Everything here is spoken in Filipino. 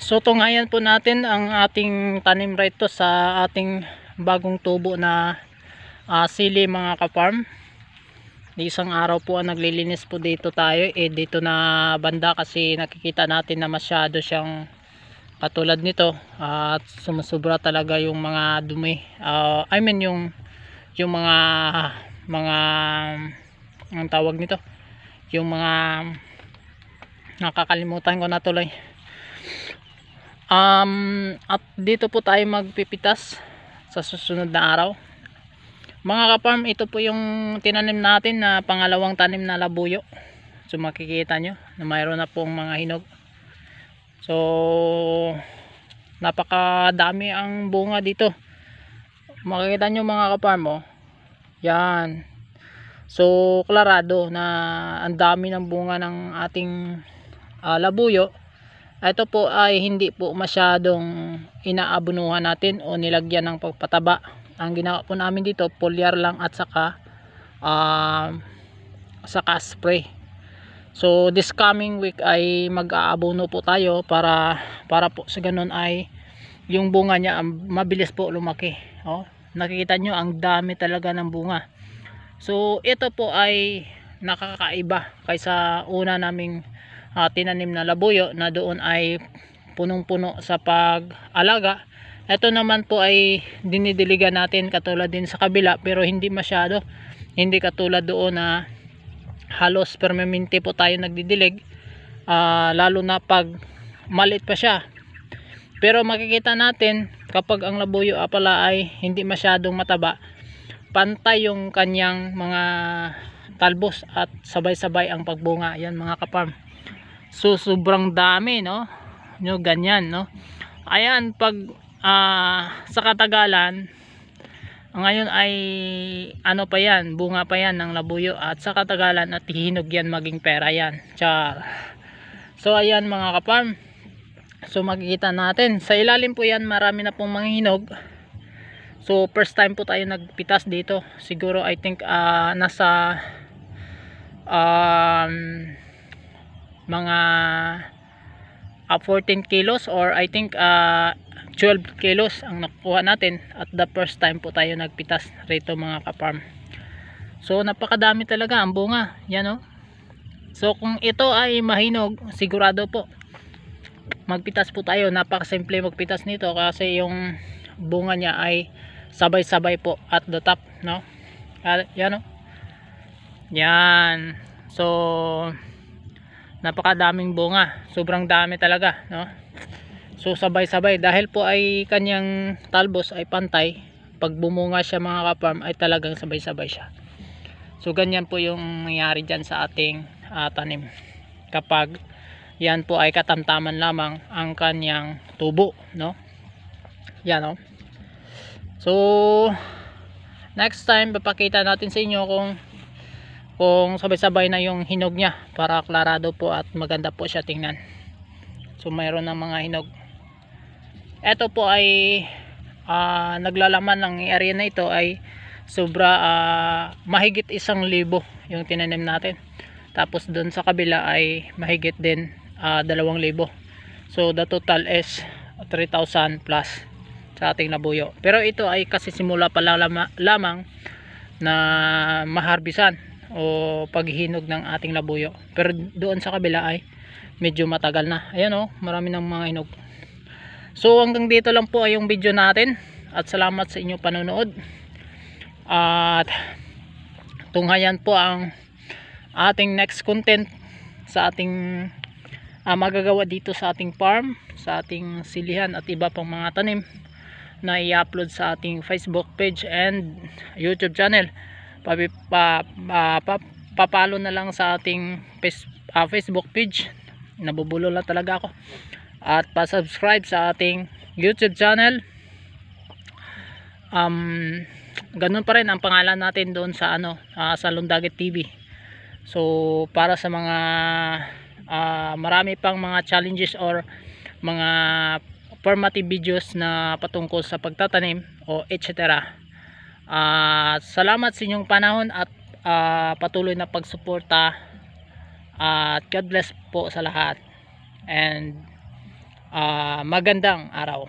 So tunghayan po natin ang ating tanim rito sa ating bagong tubo na sili mga ka-farm. Isang araw po ang naglilinis po dito tayo dito na banda kasi nakikita natin na masyado siyang katulad nito at sumusubra talaga yung mga dumi. I mean yung mga ang tawag nito, yung mga nakakalimutan ko na tuloy. At dito po tayo magpipitas sa susunod na araw mga ka-farm. Ito po yung tinanim natin na pangalawang tanim na labuyo. So makikita nyo na mayroon na pong mga hinog. So napakadami ang bunga dito, makikita nyo mga ka-farm, oh. Yan, so klarado na ang dami ng bunga ng ating labuyo. Ito po ay hindi po masyadong inaabunuhan natin o nilagyan ng pagpataba. Ang ginawa po namin dito, foliar lang at saka spray. So this coming week ay mag-aabono po tayo para po sa ganun ay yung bunga niya mabilis po lumaki. Nakikita nyo ang dami talaga ng bunga. So ito po ay nakakaiba kaysa una naming tinanim na labuyo na doon ay punong-puno sa pag-alaga. Ito naman po ay dinidiligan natin katulad din sa kabila, pero hindi masyado, hindi katulad doon na halos permanente po tayo nagdidilig, lalo na pag maliit pa siya. Pero makikita natin kapag ang labuyo pala ay hindi masyadong mataba, pantay yung kanyang mga talbos at sabay-sabay ang pagbunga. Yan mga ka-farm. So sobrang dami, no? Ganyan, no? Ayan, pag sa katagalan, ngayon ay ano pa yan, bunga pa yan ng labuyo, at sa katagalan at hihinog yan, maging pera yan. Char. So ayan mga ka-farm. So makikita natin sa ilalim po yan, marami na pong mga hinog. So first time po tayo nagpitas dito. Siguro I think nasa mga 14 kilos or I think 12 kilos ang nakuha natin at the first time po tayo nagpitas rito mga ka-farm. So napakadami talaga ang bunga yan, oh. So kung ito ay mahinog, sigurado po magpitas po tayo. Napakasimple magpitas nito kasi yung bunga niya ay sabay-sabay po at the top, no? Yan, oh. Yan. So napakadaming bunga, sobrang dami talaga, no? So sabay-sabay dahil po ay kanyang talbos ay pantay. Pag bumunga siya mga ka-farm ay talagang sabay-sabay siya. So ganyan po yung nangyari dyan sa ating tanim kapag yan po ay katamtaman lamang ang kanyang tubo, no? Yan, no? So next time papakita natin sa inyo kung sabay-sabay na yung hinog niya para klarado po at maganda po siya tingnan. So mayroon ng mga hinog. Ito po ay naglalaman ng area na ito ay sobra mahigit 1,000 yung tinanim natin. Tapos doon sa kabila ay mahigit din 2,000. So the total is 3,000 plus sa ating labuyo. Pero ito ay kasi simula pa lamang na maharbisan o paghihinog ng ating labuyo. Pero doon sa kabila ay medyo matagal na. Ayan, oh, marami ng mga hinog. So hanggang dito lang po ay yung video natin at salamat sa inyong panonood. At tunghayan po ang ating next content sa ating magagawa dito sa ating farm, sa ating silihan at iba pang mga tanim na i-upload sa ating Facebook page and YouTube channel. Papalo na lang sa ating Facebook page, nabubulo lang talaga ako, at pa-subscribe sa ating YouTube channel. Ganun pa rin ang pangalan natin doon sa sa Lundaget TV. So para sa mga marami pang mga challenges or mga formative videos na patungkol sa pagtatanim o etc. Salamat sa inyong panahon at patuloy na pagsuporta, at God bless po sa lahat. And Magandang araw.